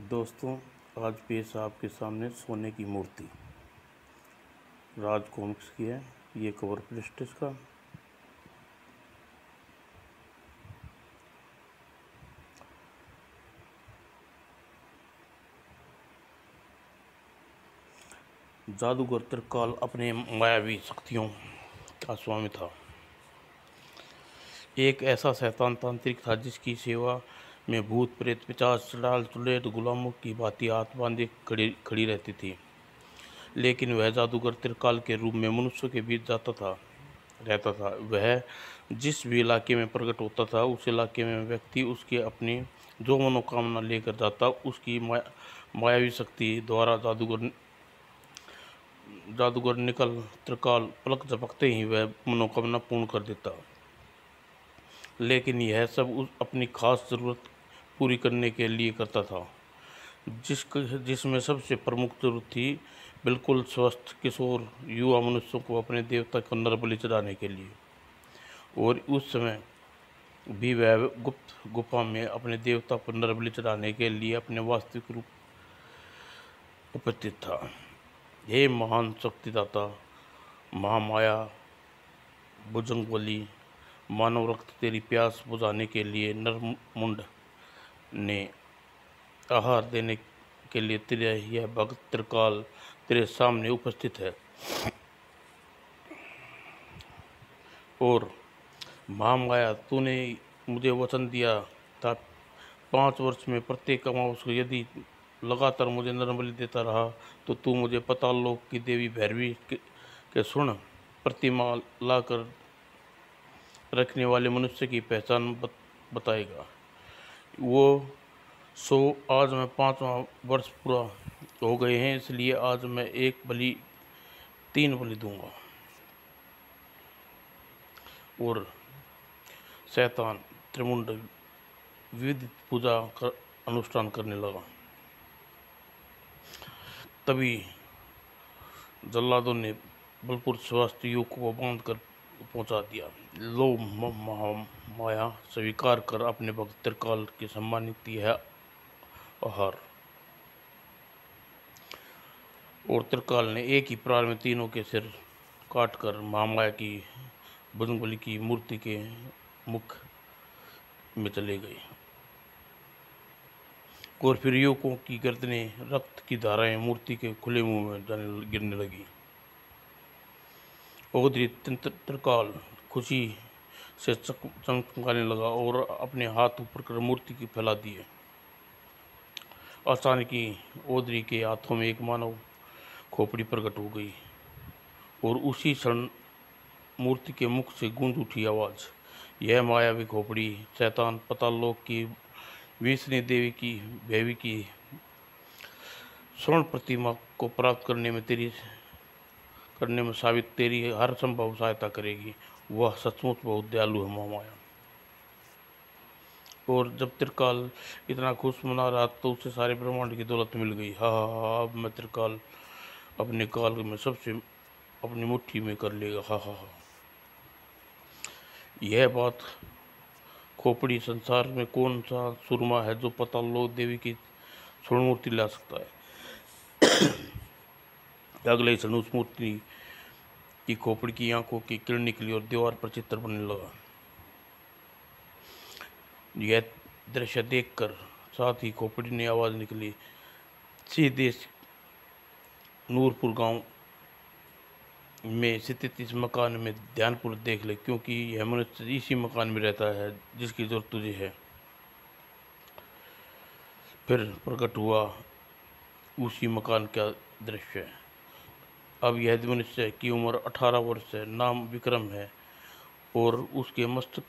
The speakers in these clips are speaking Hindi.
दोस्तों, आज पेश है आपके सामने सोने की मूर्ति। राज कॉमिक्स की है ये कवर प्रेस्टीज का। जादूगर त्रिकाल अपने मायावी शक्तियों का स्वामी था। एक ऐसा शैतान तांत्रिक था जिसकी सेवा में भूत प्रेत पिशाच चुड़ैल चुड़ैल गुलामों की भांति हाथ बांधे खड़ी रहती थी। लेकिन वह जादूगर त्रिकाल के रूप में मनुष्यों के बीच रहता था। वह जिस भी इलाके में प्रकट होता था, उस इलाके में व्यक्ति उसके अपनी जो मनोकामना लेकर जाता, उसकी मायावी शक्ति द्वारा जादूगर निकल त्रिकाल पलक झपकते ही वह मनोकामना पूर्ण कर देता। लेकिन यह सब अपनी खास जरूरत पूरी करने के लिए करता था, जिसमें सबसे प्रमुख जरूरत थी बिल्कुल स्वस्थ किशोर युवा मनुष्यों को अपने देवता को नरबलि चढ़ाने के लिए। और उस समय भी वह गुप्त गुफा में अपने देवता को नरबलि चढ़ाने के लिए अपने वास्तविक रूप उपस्थित था। हे महान शक्तिदाता, महामाया भुजंगबली, मानव रक्त तेरी प्यास बुझाने के लिए नरमुंड ने आहार देने के लिए तेरा यह भक्त त्रिकाल तेरे सामने उपस्थित है। और महामाया, तूने मुझे वचन दिया था 5 वर्ष में प्रत्येक अमावस को यदि लगातार मुझे नरबलि देता रहा तो तू मुझे पाताल लोक की देवी भैरवी के स्वर्ण प्रतिमा लाकर रखने वाले मनुष्य की पहचान बताएगा। आज मैं 5वां वर्ष पूरा हो गए हैं, इसलिए आज मैं 3 बलि दूंगा। और शैतान त्रिमुंड विविध पूजा का अनुष्ठान करने लगा। तभी जल्लादों ने बलपुर स्वास्थ्य युग को बांध कर पहुंचा दिया। लो माया स्वीकार कर अपने भक्त त्रिकाल के सम्मानित है आहार। और त्रिकाल ने एक ही प्रहार में तीनों के सिर काटकर महामाया की बजरंगबली की मूर्ति के मुख में चले गए। और फिर युवकों की गर्दनें रक्त की धाराएं मूर्ति के खुले मुंह में गिरने लगी। ओदरी त्रिकाल खुशी से चमकाने लगा और अपने हाथ ऊपर कर मूर्ति की फैला दिए। अचानक ही ओदरी के हाथों में एक मानव खोपड़ी प्रकट हो गई और उसी क्षण मूर्ति के मुख से गूंज उठी आवाज। यह मायावी खोपड़ी शैतान पाताल लोक की विष्णु देवी की भैवी की स्वर्ण प्रतिमा को प्राप्त करने में साबित तेरी हर संभव सहायता करेगी। वह सचमुच बहुत दयालु है महामाया। और जब त्रिकाल इतना खुश मना रहा तो उसे सारे ब्रह्मांड की दौलत मिल गई। हा हा हा, अब मैं त्रिकाल अपने काल में सबसे अपनी मुट्ठी में कर लेगा। हा हा हा। यह बात खोपड़ी संसार में कौन सा सुरमा है जो पाताल लोक देवी की स्वर्ण मूर्ति ला सकता है। अगले क्षण उस मूर्ति की खोपड़ी की आंखों की किरण निकली और दीवार पर चित्र बनने लगा। यह दृश्य देखकर साथ ही खोपड़ी ने आवाज निकली, सीधे नूरपुर गांव में स्थित इस मकान में ध्यानपूर्वक देख ले, क्योंकि यह मनुष्य इसी मकान में रहता है जिसकी जरूरत तुझे है। फिर प्रकट हुआ उसी मकान का दृश्य। अब यह मनुष्य की उम्र 18 वर्ष है, नाम विक्रम है और उसके मस्तक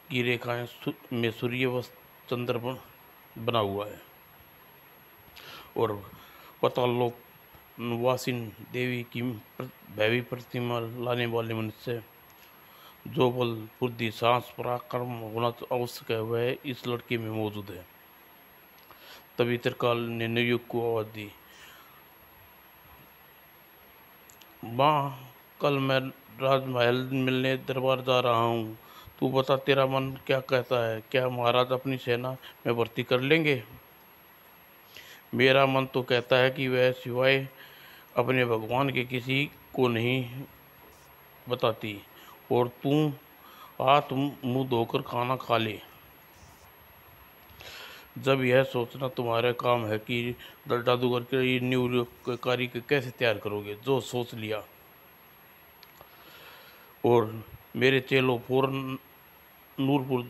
की रेखाएं में सूर्य व चंद्र बना हुआ है। और पाताल लोक वासिन देवी की भैवी प्रतिमा लाने वाले मनुष्य जो बल बुद्धि साहस पराक्रम होना आवश्यक है, वह इस लड़के में मौजूद है। तभी त्रिकाल ने नवयुग को आवाज दी, माँ, कल मैं राजमहल मिलने दरबार जा रहा हूँ। तू बता, तेरा मन क्या कहता है? क्या महाराज अपनी सेना में भर्ती कर लेंगे? मेरा मन तो कहता है कि वह सिवाय अपने भगवान के किसी को नहीं बताती। और तू हाथ मुंह धोकर खाना खा ले। जब यह सोचना तुम्हारा काम है कि जादूगर के न्यू कारी को कैसे तैयार करोगे, जो सोच लिया। और मेरे चेलों फौरन नूरपुर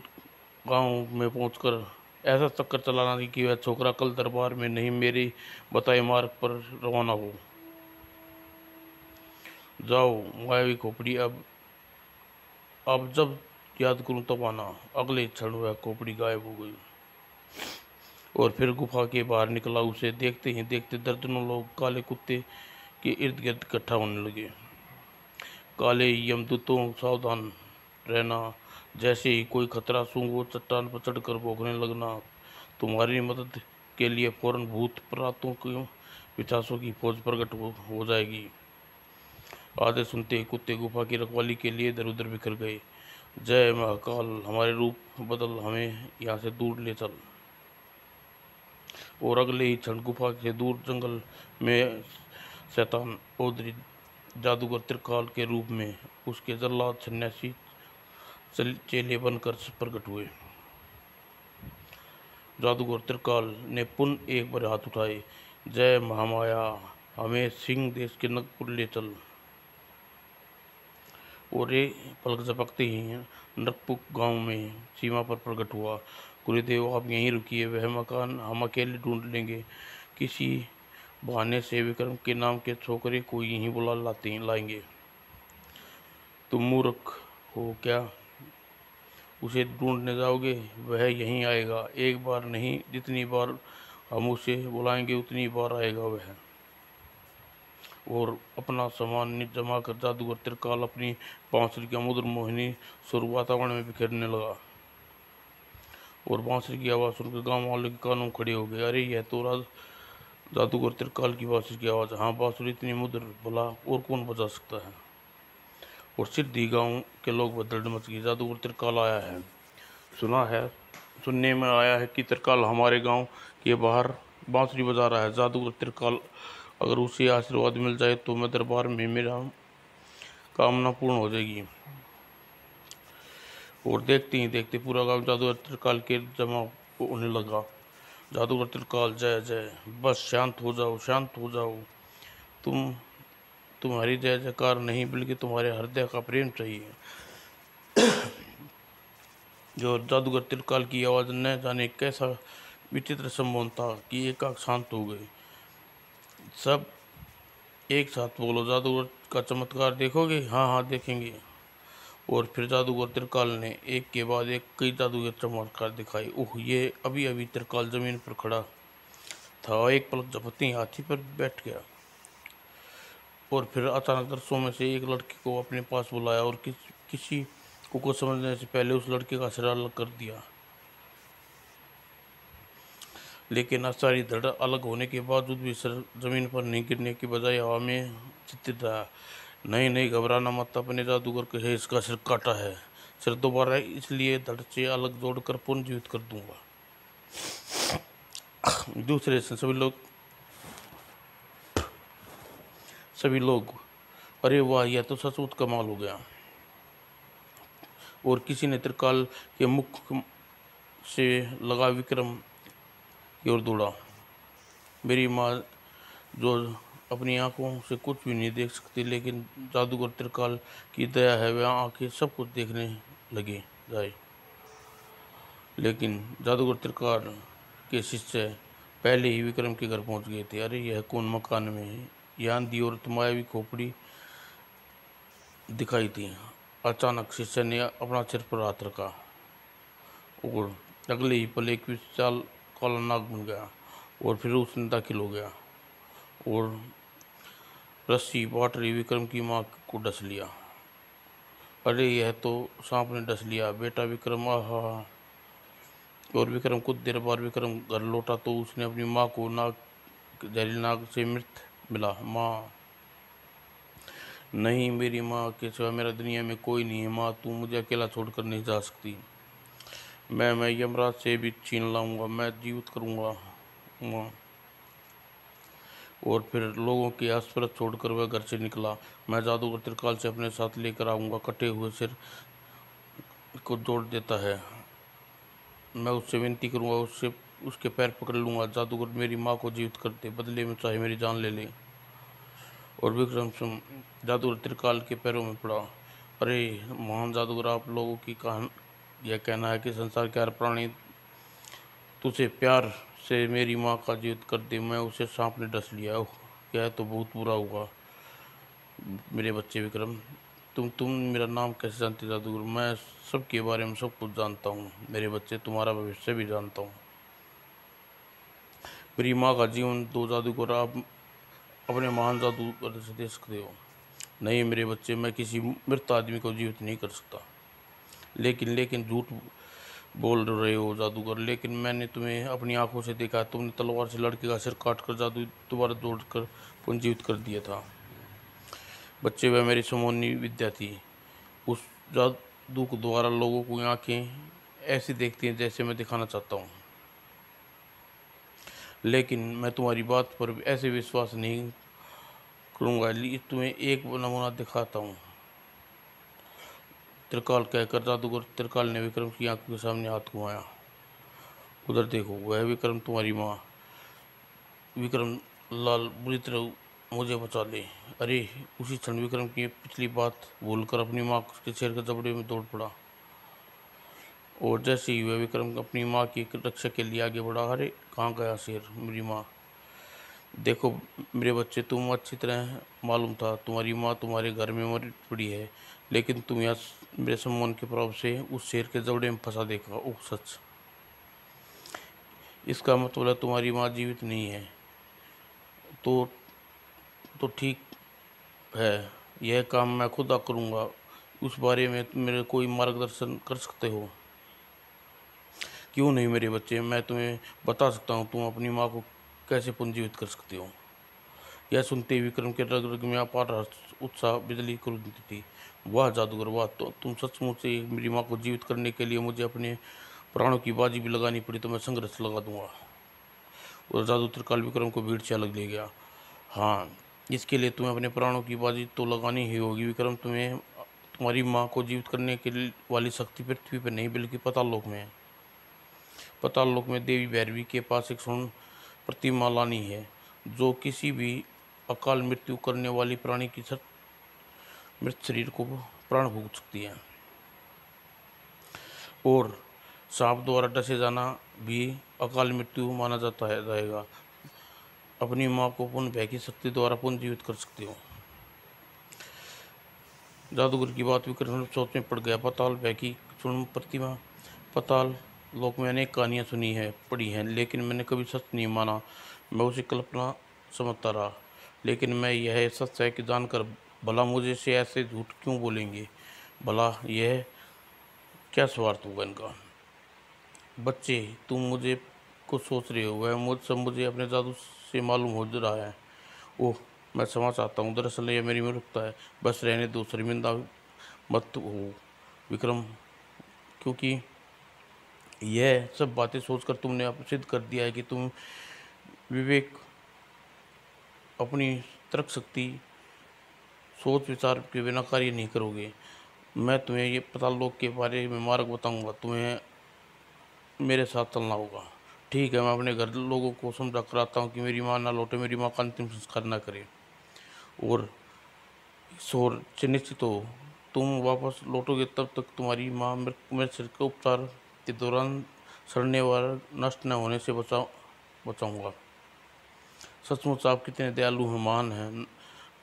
गांव में पहुंचकर ऐसा चक्कर चलाना कि वह छोकरा कल दरबार में नहीं मेरे बताए मार्ग पर रवाना हो। जाओ मायावी खोपड़ी, अब जब याद करूं तब आना। अगले क्षण वह खोपड़ी गायब हो गई और फिर गुफा के बाहर निकला। उसे देखते ही देखते दर्जनों लोग काले कुत्ते के इर्द गिर्द इकट्ठा होने लगे। काले यमदूतों, सावधान रहना, जैसे ही कोई खतरा सूंघो चट्टान पर चढ़कर भौंकने लगना। तुम्हारी मदद के लिए फौरन भूत प्रातों की पिशाचों की फौज प्रकट हो जाएगी। आधे सुनते ही कुत्ते गुफा की रखवाली के लिए इधर उधर बिखर गए। जय महाकाल, हमारे रूप बदल, हमें यहाँ से दूर ले चल। और अगले ही क्षण गुफा से दूर जंगल में शैतान ओदरी जादूगर त्रिकाल के रूप में उसके जल्लाद सन्यासी चेले बनकर प्रकट हुए। जादूगर त्रिकाल ने पुनः एक बार हाथ उठाए। जय महामाया, हमें सिंह देश के नगपुर ले चल। और ये पलक झपकते ही नरकपुक गांव में सीमा पर प्रकट हुआ। गुरुदेव आप यहीं रुकिए, वह मकान हम अकेले ढूंढ लेंगे। किसी बहाने से विक्रम के नाम के छोकरे को यहीं बुला लाएंगे। तुम मूर्ख हो क्या, उसे ढूंढने जाओगे? वह यहीं आएगा। एक बार नहीं, जितनी बार हम उसे बुलाएंगे उतनी बार आएगा वह। और अपना सामान जमा कर जादूगर त्रिकाल अपनी बांसुरी का मधुर मोहिनी सुर वातावरण में बिखेरने लगा। और बांसुरी की आवाज़ सुनकर गांव वाले के कानों खड़े हो गए। अरे यह तो जादूगर त्रिकाल की बांसुरी की आवाज़। हाँ, बांसुरी इतनी मधुर, भला और कौन बजा सकता है। और सिद्धि गांव के लोग बदल मच गए। जादूगर त्रिकाल आया है। सुनने में आया है कि त्रिकाल हमारे गांव के बाहर बांसुरी बजा रहा है। जादूगर त्रिकाल, अगर उसे आशीर्वाद मिल जाए तो मैं दरबार में मेरा कामना पूर्ण हो जाएगी। और देखते ही देखते पूरा गांव जादूगर त्रिकाल के जमा होने लगा। जादूगर त्रिकाल जय जय। बस शांत हो जाओ, शांत हो जाओ। तुम्हारी जय जयकार नहीं, बल्कि तुम्हारे हृदय का प्रेम चाहिए। जो जादूगर त्रिकाल की आवाज़ न जाने कैसा विचित्र संबोधन था कि एकाएक शांत हो गए। सब एक साथ बोलो, जादूगर का चमत्कार देखोगे? हाँ हाँ देखेंगे। और फिर जादूगर त्रिकाल ने एक के बाद एक कई जादूगर चमत्कार दिखाए। ओह, ये अभी अभी त्रिकाल जमीन पर खड़ा था, एक पलक झपकते ही हाथी पर बैठ गया। और फिर अचानक दर्शकों में से एक लड़की को अपने पास बुलाया और किसी को समझने से पहले उस लड़के का सिर अलग कर दिया। लेकिन आचार्य धड़ अलग होने के बावजूद भी सिर जमीन पर नहीं गिरने की बजाय हवा में चित्तित रहा। नहीं नहीं, घबराना मत, अपने जादूगर के इसका सिर काटा है। सिर दोबारा इसलिए धड़ से अलग जोड़कर पुनर्जीवित कर दूंगा। दूसरे से सभी लोग अरे वाह, यह तो सचमुच कमाल हो गया। और किसी ने त्रिकाल के मुख से लगा विक्रम की ओर दौड़ा। मेरी माँ, जो अपनी आंखों से कुछ भी नहीं देख सकती, लेकिन जादूगर त्रिकाल की दया है, वह आंखें सब कुछ देखने लगी जाए। लेकिन जादूगर त्रिकाल के शिष्य पहले ही विक्रम के घर पहुंच गए थे। अरे यह कौन मकान में है? यहाँ दी और मायावी खोपड़ी दिखाई थी। अचानक शिष्य ने अपना सिर पर हाथ रखा और अगले ही पल एक विशाल काला नाग बन गया और फिर उसने दाखिल हो गया और रस्सी बांट रही विक्रम की माँ को डस लिया। अरे यह तो सांप ने डस लिया बेटा विक्रम, आहा। और विक्रम कुछ देर बाद विक्रम घर लौटा तो उसने अपनी माँ को जहरीली नाग से मृत मिला। माँ, नहीं, मेरी माँ के सिवा मेरा दुनिया में कोई नहीं है। माँ, तू मुझे अकेला छोड़कर नहीं जा सकती। मैं यमराज से भी छीन लाऊंगा, मैं जीवित करूंगा माँ। और फिर लोगों की आसपास छोड़कर वह घर से निकला। मैं जादूगर त्रिकाल से अपने साथ लेकर आऊँगा, कटे हुए सिर को जोड़ देता है। मैं उससे विनती करूँगा, उससे उसके पैर पकड़ लूँगा। जादूगर मेरी माँ को जीवित कर दे, बदले में चाहे मेरी जान ले ले। और विक्रम सिंह जादूगर त्रिकाल के पैरों में पड़ा। अरे महान जादूगर, आप लोगों की यह कहना है कि संसार के हर प्राणी तुझे प्यार से मेरी माँ का जीवित कर दे। मैं उसे सांप ने डस लिया। ओह, यह तो बहुत बुरा हुआ। मेरे बच्चे विक्रम, तुम मेरा नाम कैसे जानते जादूगर? मैं सबके बारे में सब कुछ जानता हूँ मेरे बच्चे, तुम्हारा भविष्य भी जानता हूँ। मेरी माँ का जीवन दो जादूगर, आप अपने महान जादूगर से दे सकते हो। नहीं मेरे बच्चे, मैं किसी मृत आदमी को जीवित नहीं कर सकता। लेकिन झूठ बोल रहे हो जादूगर। लेकिन मैंने तुम्हें अपनी आंखों से देखा, तुमने तलवार से लड़के का सिर काट कर जादू दोबारा जोड़कर पुनर्जीवित कर दिया था। बच्चे, वह मेरी समोन्नी विद्या थी। उस जादू के द्वारा लोगों को आंखें ऐसी देखती हैं जैसे मैं दिखाना चाहता हूँ। लेकिन मैं तुम्हारी बात पर ऐसे विश्वास नहीं करूँगा। तुम्हें एक नमूना दिखाता हूँ। त्रिकाल कहकर जादूगर त्रिकाल ने विक्रम की आंखों के सामने हाथ घुमाया। उधर देखो, वह विक्रम तुम्हारी माँ। विक्रम लाल, बुरी तरह मुझे बचा ले। अरे उसी क्षण विक्रम की पिछली बात भूलकर अपनी माँ के शेर के जबड़े में दौड़ पड़ा। और जैसे ही वह विक्रम अपनी माँ की रक्षा के लिए आगे बढ़ा, अरे कहाँ गया शेर, मेरी माँ। देखो मेरे बच्चे, तुम अच्छी तरह मालूम था तुम्हारी माँ तुम्हारे घर में मरी पड़ी है, लेकिन तुम यहाँ मेरे सम्मान के प्रभाव से उस शेर के जबड़े में फंसा देखा। ओह सच, इसका मतलब है तुम्हारी माँ जीवित नहीं है। तो ठीक है, यह काम मैं खुद करूँगा। उस बारे में तुम मेरे कोई मार्गदर्शन कर सकते हो? क्यों नहीं मेरे बच्चे, मैं तुम्हें बता सकता हूँ तुम अपनी माँ को कैसे पुनर्जीवित कर सकते हो। यह सुनते ही विक्रम के रग रग में अपार हर्ष उत्साह बिजली कर उठती थी। वाह जादूगर वाह, तो तुम सचमुच से मेरी माँ को जीवित करने के लिए मुझे अपने प्राणों की बाजी भी लगानी पड़ी तो मैं संघर्ष लगा दूंगा। और जादू त्रिकाल विक्रम को भीड़ से अलग ले गया। हाँ, इसके लिए तुम्हें अपने प्राणों की बाजी तो लगानी ही होगी विक्रम। तुम्हारी माँ को जीवित करने के वाली शक्ति पृथ्वी पर नहीं बल्कि पाताल लोक में है। पाताल लोक में देवी भैरवी के पास एक स्वर्ण प्रतिमा लानी है, जो किसी भी अकाल मृत्यु करने वाली प्राणी की मृत शरीर को प्राण फूंक सकती है। और सांप द्वारा डसे जाना भी अकाल मृत्यु माना जाएगा। अपनी माँ को पुनः भय की शक्ति द्वारा पुनर्जीवित कर सकते हो। जादूगर की बात विक्रम सोच में पड़ गया। पाताल भय की स्वर्ण प्रतिमा। पाताल लोक में अनेक कहानियाँ सुनी है पढ़ी हैं, लेकिन मैंने कभी सच नहीं माना। मैं उसे कल्पना समझता रहा। लेकिन मैं यह सच है कि जानकर भला मुझे से ऐसे झूठ क्यों बोलेंगे? भला यह क्या स्वार्थ होगा इनका? बच्चे, तुम मुझे कुछ सोच रहे हो, वह मुझे अपने जादू से मालूम हो रहा है। ओह, मैं क्षमा चाहता हूँ, दरअसल यह मेरी मूर्खता है। बस रहने दो, शर्मिंदा मत हो विक्रम, क्योंकि यह सब बातें सोचकर तुमने अब सिद्ध कर दिया है कि तुम विवेक, अपनी तर्क शक्ति, सोच विचार के बिना कार्य नहीं करोगे। मैं तुम्हें ये पाताल लोक के बारे में मार्ग बताऊंगा, तुम्हें मेरे साथ चलना होगा। ठीक है, मैं अपने घर लोगों को समझा कर आता हूँ कि मेरी माँ ना लौटे, मेरी माँ का अंतिम संस्कार ना करे। और शोर से निश्चित हो, तुम वापस लौटोगे तब तक तुम्हारी माँ मेरे शरीर के उपचार के दौरान सड़ने व नष्ट न होने से बचाऊंगा। सचमुच आप कितने दयालु हैं, महान हैं।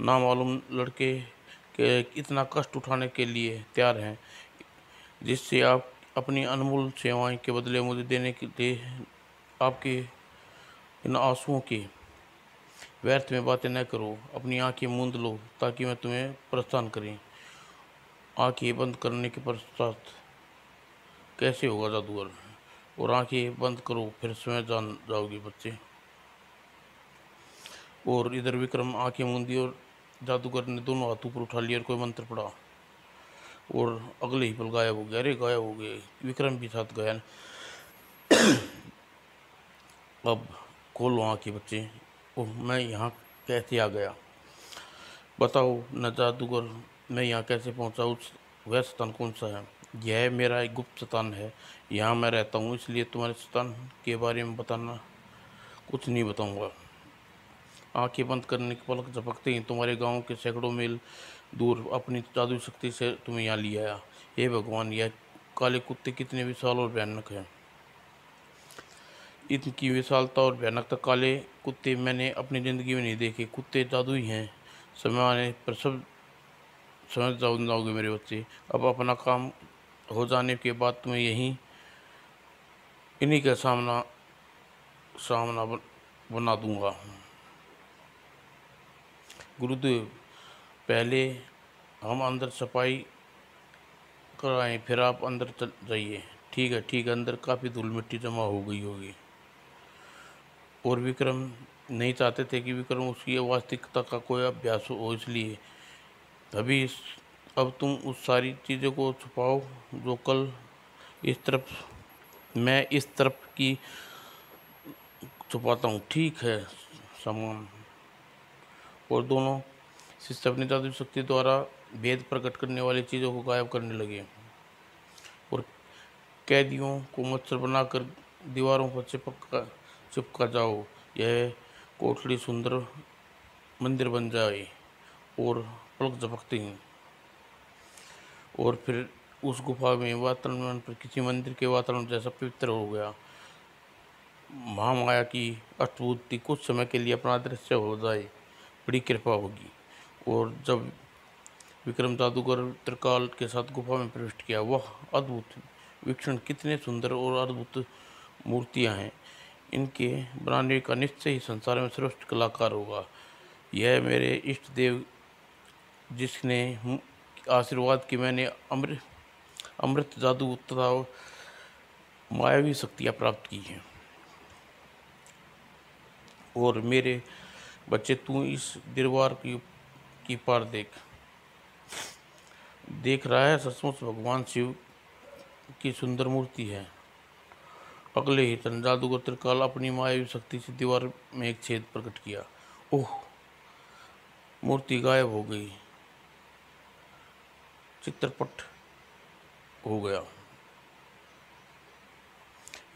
नामालूम लड़के के इतना कष्ट उठाने के लिए तैयार हैं, जिससे आप अपनी अनमोल सेवाएं के बदले मुझे देने के लिए आपके इन आंसुओं की व्यर्थ में बातें न करो। अपनी आंखें मूंद लो ताकि मैं तुम्हें प्रस्थान करें। आंखें बंद करने के पश्चात कैसे होगा जादूगर? और आंखें बंद करो, फिर स्वयं जान जाओगे बच्चे। और इधर विक्रम आंखें मूंदी और जादूगर ने दोनों हाथों पर उठा लिया और कोई मंत्र पड़ा और अगले ही पल गायब हो गया। अरे गायब हो गए, विक्रम भी साथ गया। अब खोलो आंखें बच्चे। ओह, मैं यहाँ कैसे आ गया? बताओ न जादूगर, मैं यहाँ कैसे पहुँचा? वह स्थान कौन सा है? यह मेरा एक गुप्त स्थान है, यहाँ मैं रहता हूँ, इसलिए तुम्हारे स्थान के बारे में बताना कुछ नहीं बताऊँगा। आंखें बंद करने की पलक झपकते ही तुम्हारे गांव के सैकड़ों मील दूर अपनी जादुई शक्ति से तुम्हें यहाँ ले आया। हे भगवान, यह काले कुत्ते कितने विशाल और भयानक हैं। इनकी विशालता और भयानकता काले कुत्ते मैंने अपनी ज़िंदगी में नहीं देखे। कुत्ते जादुई हैं। समय आने पर सब समझ जाओगे मेरे बच्चे। अब अपना काम हो जाने के बाद तुम्हें इन्हीं का सामना सामना बना दूंगा। गुरुदेव, पहले हम अंदर सफाई कराएं, फिर आप अंदर चल जाइए। ठीक है ठीक है। अंदर काफ़ी धूल मिट्टी जमा हो गई होगी। और विक्रम नहीं चाहते थे कि विक्रम उसकी वास्तविकता का कोई अभ्यास हो, इसलिए अब तुम उस सारी चीज़ों को छुपाओ जो कल इस तरफ, मैं इस तरफ की छुपाता हूँ। ठीक है सामान। और दोनों शिष्य अपनी जादुई शक्ति द्वारा भेद प्रकट करने वाली चीज़ों को गायब करने लगे और कैदियों को मच्छर बनाकर दीवारों पर चिपका जाओ। यह कोठड़ी सुंदर मंदिर बन जाए। और पलक झपकते ही और फिर उस गुफा में वातावरण पर किसी मंदिर के वातावरण जैसा पवित्र हो गया। महामाया की अष्टभुति कुछ समय के लिए अपना दृश्य हो जाए, बड़ी कृपा होगी। और जब विक्रम जादूगर त्रिकाल के साथ गुफा में प्रवेश किया, वह अद्भुत वीक्षण, कितने सुंदर और अद्भुत मूर्तियां हैं। इनके बनाने का निश्चय ही संसार में श्रेष्ठ कलाकार होगा। यह मेरे इष्ट देव जिसने आशीर्वाद की मैंने अमृत जादू तथा मायावी शक्तियाँ प्राप्त की हैं। और मेरे बच्चे, तू इस दीवार की पार देख रहा है, सचमुच भगवान शिव की सुंदर मूर्ति है। अगले ही क्षण जादूगर त्रिकाल अपनी मायावी शक्ति से दीवार में एक छेद प्रकट किया। ओह, मूर्ति गायब हो गई, चित्रपट हो गया।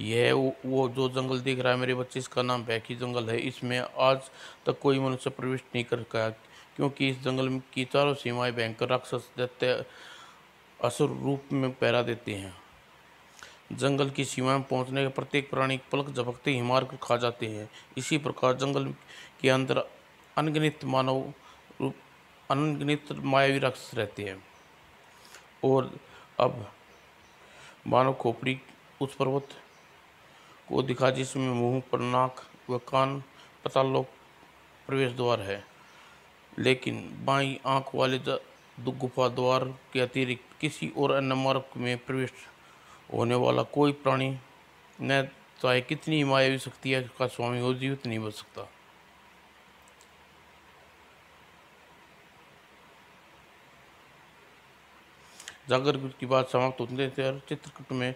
यह वो जो जंगल दिख रहा है मेरे बच्चे, इसका नाम बैकी जंगल है। इसमें आज तक कोई मनुष्य प्रवेश नहीं कर पाया, क्योंकि इस जंगल की चारों सीमाएं भयंकर राक्षस दैत्य असुर रूप में पहरा देते हैं। जंगल की सीमा में पहुंचने के प्रत्येक प्राणी पलक झपकते ही मार कर खा जाते हैं। इसी प्रकार जंगल के अंदर अनगिनत अनगिनत मायावी राक्षस रहते हैं। और अब मानव खोपड़ी उस पर्वत को दिखा जिसमें मुंह पर नाक व कान पतालोक प्रवेश द्वार है, लेकिन बाईं आंख वाले गुफा द्वार के अतिरिक्त किसी और अन्य मार्ग में प्रवेश होने वाला कोई प्राणी, न चाहे कितनी मायावी शक्ति का स्वामी हो, जीवित नहीं बच सकता। जागर की बात समाप्त होने से चित्रकूट में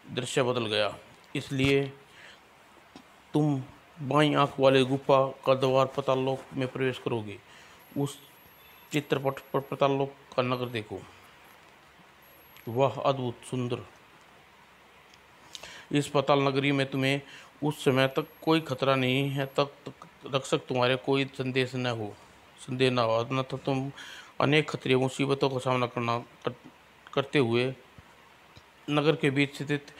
दृश्य बदल गया। इसलिए तुम बाईं आंख वाले गुफा का द्वार पतालोक में प्रवेश करोगे। उस चित्रपट पर पतालोक का नगर देखो, वह अद्भुत सुंदर। इस पाताल नगरी में तुम्हें उस समय तक कोई खतरा नहीं है, तब तक रक्षक तुम्हारे कोई संदेह न हो, अन्यथा तुम अनेक खतरे मुसीबतों का सामना करते हुए नगर के बीच स्थित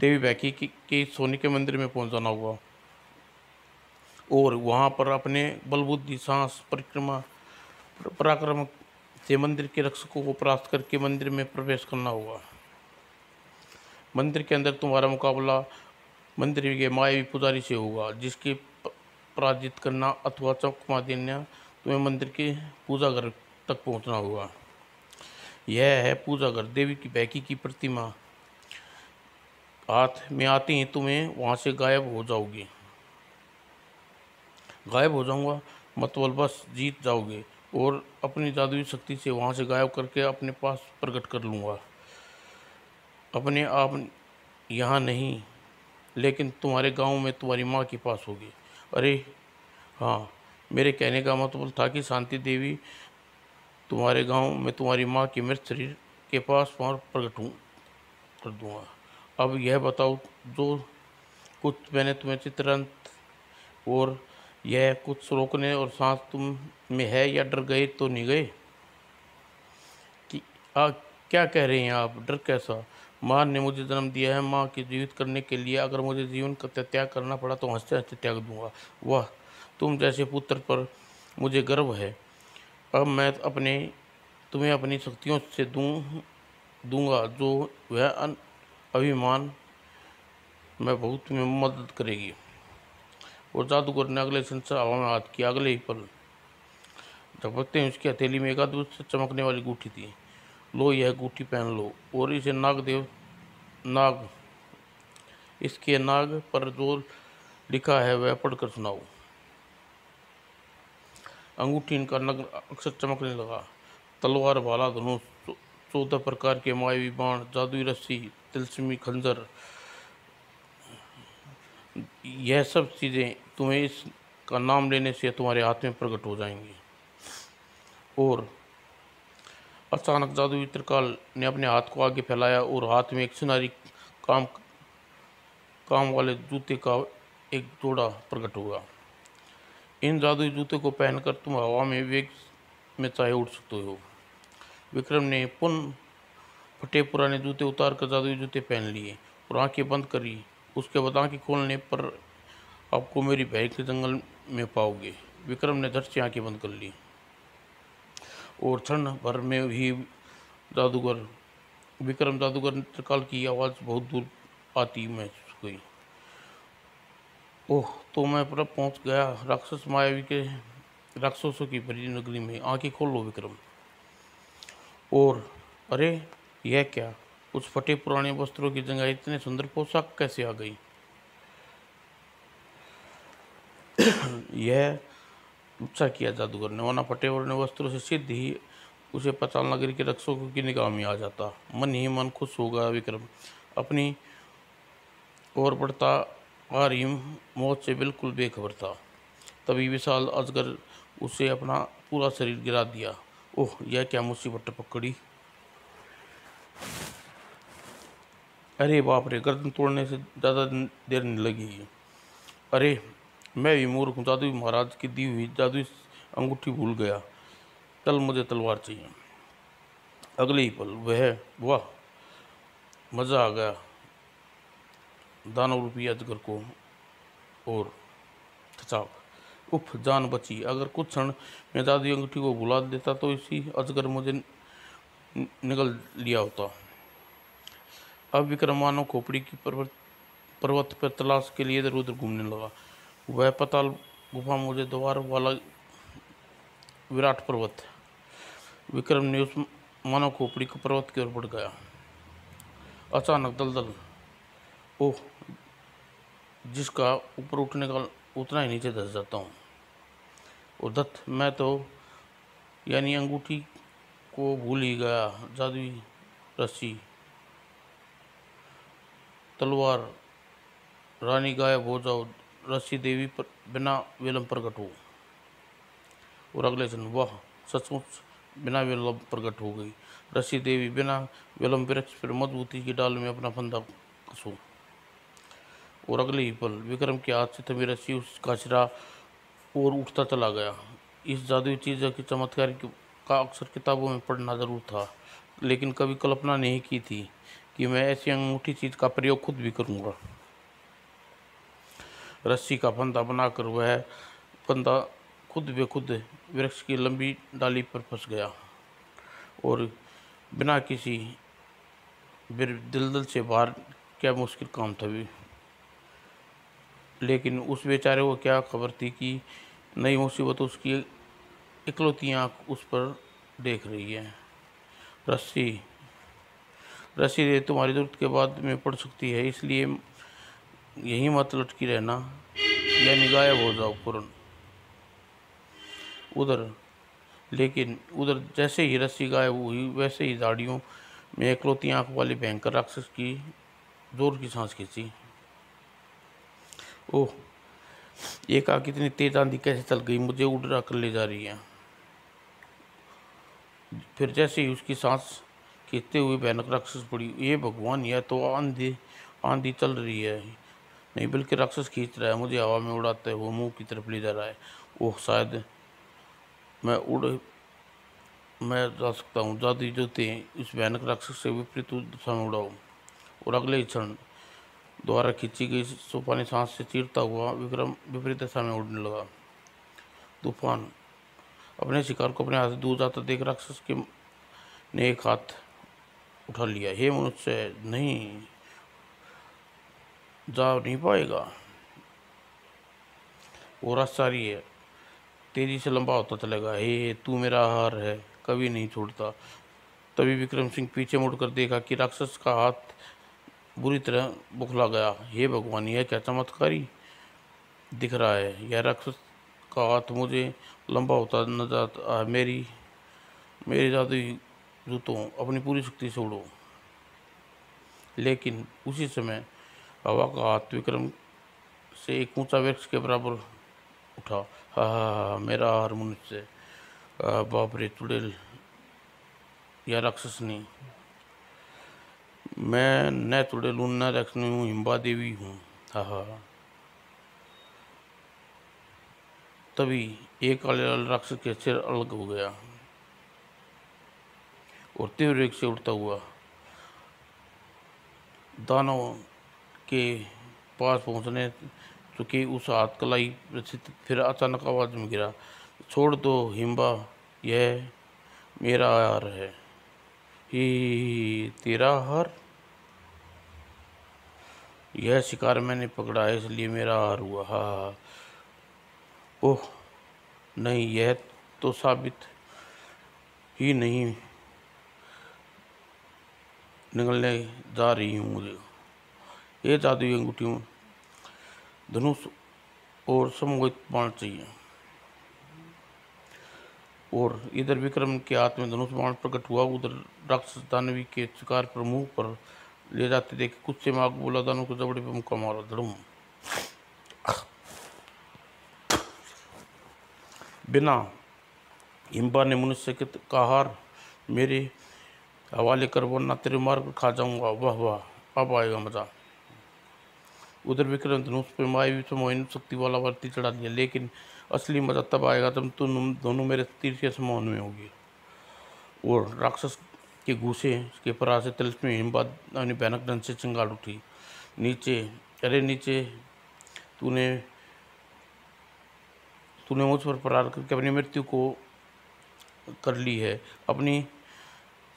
देवी बैकी के सोने के मंदिर में पहुंच जाना होगा और वहां पर अपने बलबुद्धि साहस पराक्रम से मंदिर के रक्षकों को परास्त करके मंदिर में प्रवेश करना होगा। मंदिर के अंदर तुम्हारा मुकाबला मंदिर के मायावी पुजारी से होगा, जिसकी पराजित करना अथवा चकमा देना तुम्हें मंदिर के पूजा घर तक पहुंचना होगा। यह है पूजा घर। देवी की बैकी की प्रतिमा हाथ में आते ही तुम्हें वहां से गायब हो जाऊंगा मतलब बस जीत जाओगे और अपनी जादुई शक्ति से वहां से गायब करके अपने पास प्रकट कर लूँगा। अपने आप यहाँ नहीं, लेकिन तुम्हारे गांव में तुम्हारी माँ के पास होगी। अरे हाँ, मेरे कहने का मतलब था कि शांति देवी तुम्हारे गांव में तुम्हारी माँ के मृत शरीर के पास वहाँ प्रकट कर दूंगा। अब यह बताओ, जो कुछ मैंने तुम्हें चित्रांत और यह कुछ रोकने और सांस तुम में है, या डर गए तो नहीं गए कि क्या कह रहे हैं आप? डर कैसा? माँ ने मुझे जन्म दिया है, माँ के जीवित करने के लिए अगर मुझे जीवन का त्याग करना पड़ा तो हंसते हंसते त्याग दूंगा। वाह, तुम जैसे पुत्र पर मुझे गर्व है। अब मैं तुम्हें अपनी शक्तियों से दूंगा, जो वह अभिमान में बहुत तुम्हें मदद करेगी। और जादूगर ने अगले क्षण से हवा में हाथ किया। अगले ही पल झपकते ही उसकी हथेली में एक अद्भुत से चमकने वाली गूठी थी। लो, यह गूठी पहन लो और इसे नाग इसके नाग पर जो लिखा है वह पढ़कर सुनाओ। अंगूठी इनका नग अक्सर चमकने लगा। तलवार, भाला, धनुष, 14 प्रकार के मायावी बाण, जादुई रस्सी, तिलस्मी खंजर, यह सब चीज़ें तुम्हें इसका नाम लेने से तुम्हारे हाथ में प्रकट हो जाएंगी। और अचानक जादुई त्रिकाल ने अपने हाथ को आगे फैलाया और हाथ में एक सुनहरी काम काम वाले जूते का एक जोड़ा प्रकट हुआ। इन जादुई जूते को पहनकर तुम हवा में वेग में चाहे उड़ सकते हो। विक्रम ने पुनः फटे पुराने जूते उतार कर जादुई जूते पहन लिए और आंखें बंद करी। उसके बाद आंखें खोलने पर आपको मेरी भय के जंगल में पाओगे। विक्रम ने झट से आंखें बंद कर ली और क्षण भर में ही जादूगर त्रिकाल की आवाज़ बहुत दूर आती महसूस हुई। ओह, तो मैं पर पहुंच गया राक्षसों की भरी नगरी में। आंखें खोल लो विक्रम। और अरे, यह क्या? उस फटे पुराने वस्त्रों की जगह इतने सुंदर पोशाक कैसे आ गई? यह अच्छा किया जादूगर ने, वरना फटे पुराने वस्त्रों से सिद्ध ही उसे पचाल नगरी के रक्षकों की निगाह में आ जाता। मन ही मन खुश हो गया विक्रम। अपनी ओर बढ़ता आ रही मौत से बिल्कुल बेखबर था। तभी विशाल अजगर उसे अपना पूरा शरीर गिरा दिया। ओह, यह क्या मुसीबत पकड़ी! अरे बाप रे, गर्दन तोड़ने से ज़्यादा देर नहीं लगी। अरे, मैं भी मूर्ख हूँ, जादुई महाराज की दी हुई जादुई अंगूठी भूल गया। चल, मुझे तलवार चाहिए। अगले ही पल वाह, मज़ा आ गया दानव रूपी अजगर को। और खचाक, उफ, जान बची। अगर कुछ क्षण में जादुई अंगूठी को भुला देता तो इसी अजगर मुझे निगल लिया होता। अब विक्रम मानव खोपड़ी की पर्वत पर तलाश के लिए इधर उधर घूमने लगा। वह पाताल गुफा मुझे द्वार वाला विराट पर्वत। विक्रम ने उस मानव खोपड़ी को पर्वत की ओर बढ़ गया। अचानक दलदल, ओह, जिसका ऊपर उठने का उतना ही नीचे धंस जाता हूँ। और दत्त, मैं तो यानी अंगूठी को भूल ही गया। जादुई रस्सी, तलवार, रानी गायब हो जाओ, रस्सी देवी पर बिना विलंब प्रकट हो। और अगले क्षण वाह, सचमुच बिना विलंब प्रकट हो गई। रस्सी देवी बिना विलंब वृक्ष पर मजबूती की डाल में अपना फंदा कसो। और अगले ही पल विक्रम के हाथ से थमी रस्सी उसका सिरा और उठता चला गया। इस जादुई चीज़ की चमत्कार का अक्सर किताबों में पढ़ना जरूर था, लेकिन कभी कल्पना नहीं की थी कि मैं ऐसी अनूठी चीज़ का प्रयोग खुद भी करूँगा। रस्सी का फंदा बनाकर वह फंदा खुद ब खुद वृक्ष की लंबी डाली पर फंस गया और बिना किसी दलदल से बाहर। क्या मुश्किल काम था भी, लेकिन उस बेचारे को क्या खबर थी कि नई मुसीबत उसकी इकलौती आँख उस पर देख रही है। रस्सी रस्सी तुम्हारी जरूरत के बाद में पड़ सकती है, इसलिए यही मत लटकी रहना, यानी गायब हो जाओ फौरन। उधर जैसे ही रस्सी गायब हुई, वैसे ही झाड़ियों में इकलौती आँख वाली भयंकर राक्षस की जोर की सांस खींची। ओह, एक आग कितनी तेज आंधी कैसे चल गई, मुझे उड़ा कर ले जा रही है। फिर जैसे ही उसकी सांस खींचते हुए भयानक राक्षस पड़ी। ये भगवान, यह तो आंधी आंधी चल रही है, नहीं बल्कि राक्षस खींच रहा है, मुझे हवा में उड़ाते हुए मुंह की तरफ ले जा रहा है। ओह, शायद मैं उड़ मैं जा सकता हूँ। जादुई जूते इस भयानक राक्षस से विपरीत दिशा में उड़ाऊँ। और अगले ही क्षण द्वारा खींची गई सोपानी सांस से चीरता हुआ विक्रम विपरीत दिशा में उड़ने लगा। तूफान अपने शिकार को अपने हाथ से दूर जाता देख राक्षस के ने एक हाथ उठा लिया। हे मनुष्य, नहीं, जा नहीं पाएगा। वो आश्चर्य तेजी से लंबा होता चलेगा। हे, तू मेरा आहार है, कभी नहीं छोड़ता। तभी विक्रम सिंह पीछे मुड़कर देखा कि राक्षस का हाथ बुरी तरह बुखला गया। हे भगवान, यह क्या चमत्कारी दिख रहा है। यह राक्षस का हाथ मुझे लंबा होता न जाता है। मेरी जादुई जूतों, अपनी पूरी शक्ति से उड़ो। लेकिन उसी समय हवा का हाथ विक्रम से एक ऊंचा वृक्ष के बराबर उठा। हा हा हा, मेरा आहार मनुष्य। बाप रे चुड़ैल या राक्षस नहीं, मैं न चुड़ैल हूँ न राक्षसनी हूँ, हिम्बा देवी हूँ। हा हा। तभी एक काले लाल राक्षस के सिर अलग हो गया और तीव्र वेग से उड़ता हुआ दानव के पास पहुंचने चुकी उस हाथ कलाई प्रचित फिर अचानक आवाज में गिरा। छोड़ दो हिम्बा, यह मेरा आहार है। ही तेरा आहार? यह शिकार मैंने पकड़ा है, इसलिए मेरा आहार हुआ। हा हा। ओह नहीं, यह तो साबित ही नहीं निकलने जा रही हूँ मुझे। ये जादुई अंगूठियों, धनुष और समूहित बाण चाहिए। और इधर विक्रम के हाथ में धनुष बाण प्रकट हुआ, उधर राक्षस दानवी के शिकार पर मुंह पर ले जाते देख गुस्से में आग बोला। दानव को जबड़े पर मुक्का मारा। धड़ुम। बिना हिम्बा ने मनुष्य के आहार मेरे हवाले कर, वरना तेरे मार कर खा जाऊंगा। वाह वाह, अब आएगा मजा। उधर विक्रम धनुष पर मायावी समोहन शक्ति वाला वर्ती चढ़ा दिया। लेकिन असली मजा तब आएगा जब तुम दोनों मेरे तीर के समोहन में होगी। और राक्षस के घूसे के पराह से तिलस्मी हिम्बा अपनी भयानक ढंग से चिंगाड़ उठी। नीचे, अरे नीचे, तूने तूने मुझ पर प्रहार करके अपनी मृत्यु को कर ली है। अपनी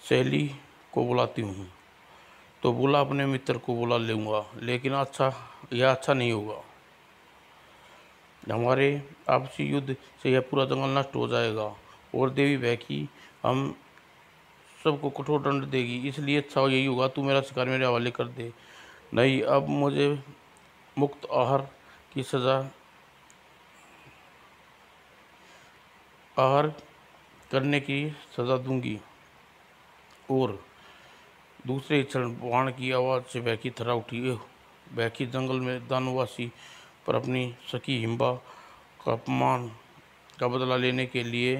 सहेली को बुलाती हूँ तो बोला अपने मित्र को बुला लूँगा, लेकिन यह अच्छा नहीं होगा। हमारे आपसी युद्ध से यह पूरा जंगल नष्ट हो जाएगा और देवी बहकी हम सबको कठोर दंड देगी। इसलिए अच्छा यही होगा तू मेरा शिकार मेरे हवाले कर दे। नहीं, अब मुझे मुक्त आहार करने की सजा दूंगी। और दूसरे क्षण बाण की आवाज़ से बहकी थरा उठी। बहकी जंगल में दानववासी पर अपनी सखी हिम्बा का अपमान का बदला लेने के लिए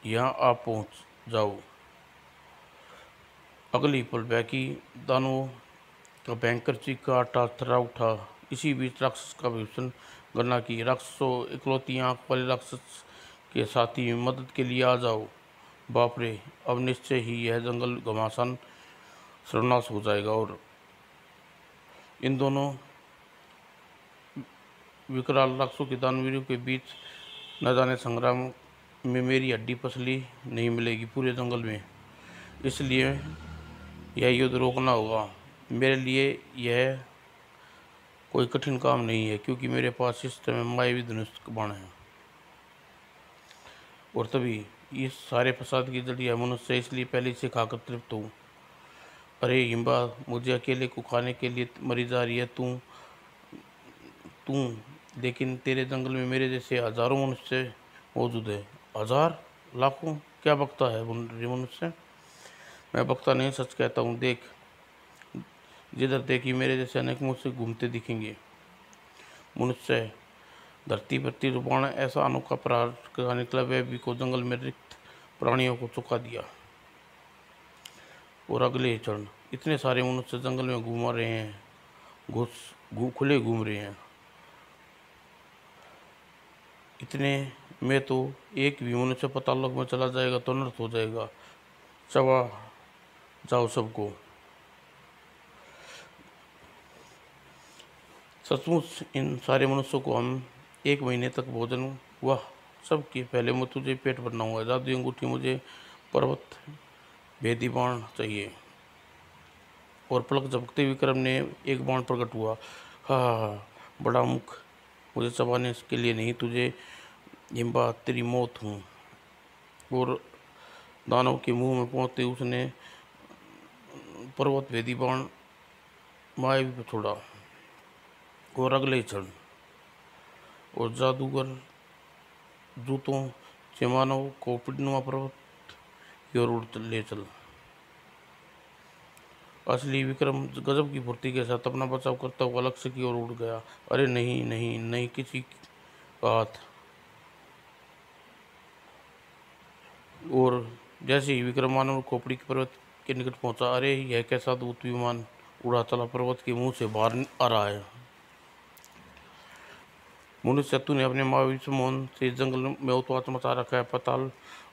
यहाँ आ पहुँच जाओ। अगली पल बहकी दानवों का भयंकर चीखता थरा उठा। इसी बीच राक्षस का भीषण गणना की। राक्षसों, इकलौती आंख वाले राक्षस के साथी मदद के लिए आ जाओ। बाप रे, अब निश्चय ही यह जंगल घमासान सर्वनाश हो जाएगा। और इन दोनों विकराल राक्षसों के दानवीरों के बीच न जाने संग्राम में मेरी हड्डी पसली नहीं मिलेगी पूरे जंगल में। इसलिए यह युद्ध रोकना होगा। मेरे लिए यह कोई कठिन काम नहीं है, क्योंकि मेरे पास इस समय मायावी धनुष बाण है। और तभी इस सारे फसाद की जड़ यह मनुष्य, इसलिए पहले से खाकर तृप्त हूँ। अरे हिम्बा, मुझे अकेले को खाने के लिए मरी जा रही है तू तू लेकिन तेरे जंगल में मेरे जैसे हजारों मनुष्य मौजूद है। हजार, लाखों, क्या बकता है मनुष्य? मैं बकता नहीं, सच कहता हूँ। देख, जिधर देखी मेरे जैसे अनेक मुझसे घूमते दिखेंगे। मनुष्य, धरती पर तीर बाण ऐसा अनोखा प्रहार का निकला, वह भी को जंगल में रिक्त प्राणियों को चुका दिया। और अगले क्षण इतने सारे मनुष्य जंगल में घूम रहे हैं, खुले घूम रहे हैं। इतने में तो एक भी मनुष्य पाताल लोक में चला जाएगा तो नर्क हो जाएगा, चबा जाओ सबको। सचमुच इन सारे मनुष्यों को हम 1 महीने तक भोजन, वाह सबके पहले मैं तुझे पेट भरना हुआ, जादू अंगूठी मुझे, पर्वत भेदी बाण चाहिए। और पलक झपकते विक्रम ने एक बाण प्रकट हुआ। हा, बड़ा मुख मुझे चबाने के लिए नहीं, तुझे हिम्बा तेरी मौत हूँ। और दानव के मुंह में पहुंचते उसने पर्वत भेदी बाण मायावी पर छोड़ा। और अगले क्षण और जादूगर जूतों से मानव को पिंडनुमा पर्वत की ओर उड़ ले चल। असली विक्रम गजब की फुर्ती के साथ अपना बचाव करता हुआ लक्ष्य की ओर उड़ गया। अरे नहीं नहीं नहीं, किसी का हाथ। और जैसे ही विक्रम मानव खोपड़ी के पर्वत के निकट पहुंचा, अरे यह कैसा दूत विमान उड़ा चला पर्वत के मुंह से बाहर आ रहा है। मनुष्य शत्रु ने अपने मायावी मोहन से जंगल में उत्पात मचा रखा है, पाताल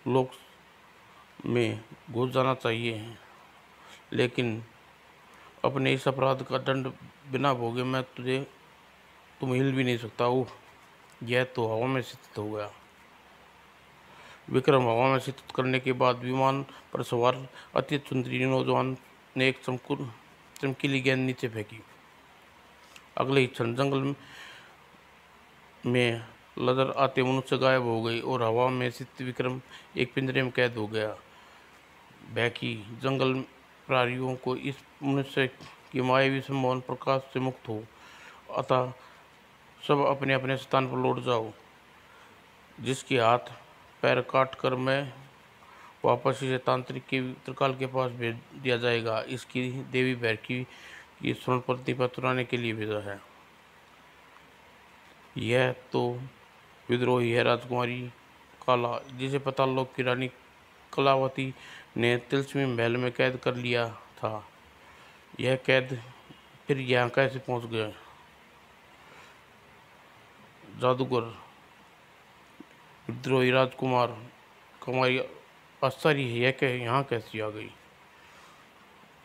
लोक में घुस जाना चाहिए, लेकिन अपने इस अपराध का दंड बिना भोगे मैं तुम हिल भी नहीं सकता। ओह, यह तो हवा में स्थित हो गया। विक्रम हवा में स्थित करने के बाद विमान पर सवार अति सुंदरी नौजवान ने एक चमकीली गेंद नीचे फेंकी। अगले ही क्षण जंगल में लदर आते मनुष्य गायब हो गई और हवा में स्थित विक्रम एक पिंजरे में कैद हो गया। बैकी जंगल प्राणियों को इस मनुष्य की मायावी संमोहन प्रकाश से मुक्त हो, अतः सब अपने अपने स्थान पर लौट जाओ। जिसके हाथ पैर काट कर मैं वापस इसे तांत्रिक के त्रिकाल के पास भेज दिया जाएगा। इसकी देवी बैकी की स्वर्ण प्रतिभा चुराने के लिए भेजा है। यह तो विद्रोही है राजकुमारी काला, जिसे पाताल लोक की रानी कलावती ने तिलस्मी महल में कैद कर लिया था। यह कैद फिर यहाँ कैसे पहुँच गया? जादूगर, विद्रोही राजकुमार, कुमारी आश्चर्य है, यह यहाँ कैसी आ गई?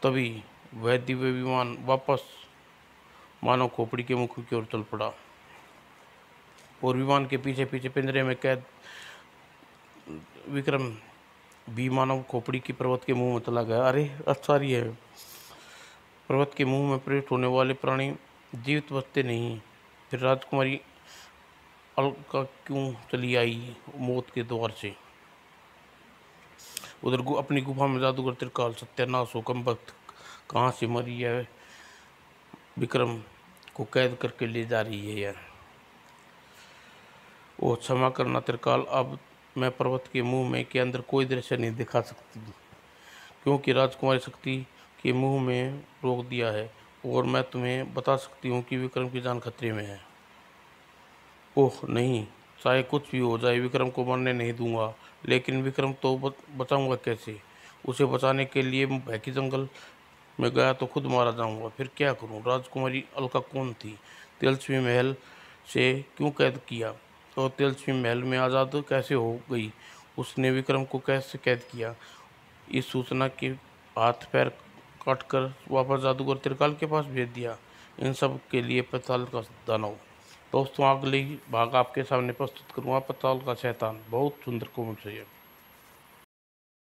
तभी वह दिव्य विमान वापस मानव खोपड़ी के मुख की ओर चल पड़ा और विमान के पीछे पीछे पिंजरे में कैद विक्रम भी मानव खोपड़ी की पर्वत के मुंह में चला गया। अरे आश्चर्य है, पर्वत के मुंह में प्रविष्ट होने वाले प्राणी जीवित बचते नहीं। फिर राजकुमारी अलका क्यों चली आई मौत के द्वार से? उधर अपनी गुफा में जादूगर त्रिकाल सत्यानाश हुकम भक्त कहाँ से मरी है? विक्रम को कैद करके ले जा रही है यह। ओ क्षमा करना त्रिकाल, अब मैं पर्वत के मुंह में के अंदर कोई दृश्य नहीं दिखा सकती, क्योंकि राजकुमारी शक्ति के मुंह में रोक दिया है। और मैं तुम्हें बता सकती हूँ कि विक्रम की जान खतरे में है। ओह नहीं, चाहे कुछ भी हो जाए विक्रम को मरने नहीं दूंगा। लेकिन विक्रम तो बचाऊंगा कैसे? उसे बचाने के लिए भैकी जंगल में गया तो खुद मारा जाऊंगा, फिर क्या करूं? राजकुमारी अलका कौन थी? तिलस्मी महल से क्यों कैद किया? और तिलस्मी महल में आज़ाद कैसे हो गई? उसने विक्रम को कैसे कैद किया? इस सूचना के हाथ पैर काट कर वापस जादूगर त्रिकाल के पास भेज दिया। इन सब के लिए पाताल का दानव। दोस्तों, अगले भाग आपके सामने प्रस्तुत करूँगा पाताल का शैतान। बहुत सुंदर कॉमेंट है ये।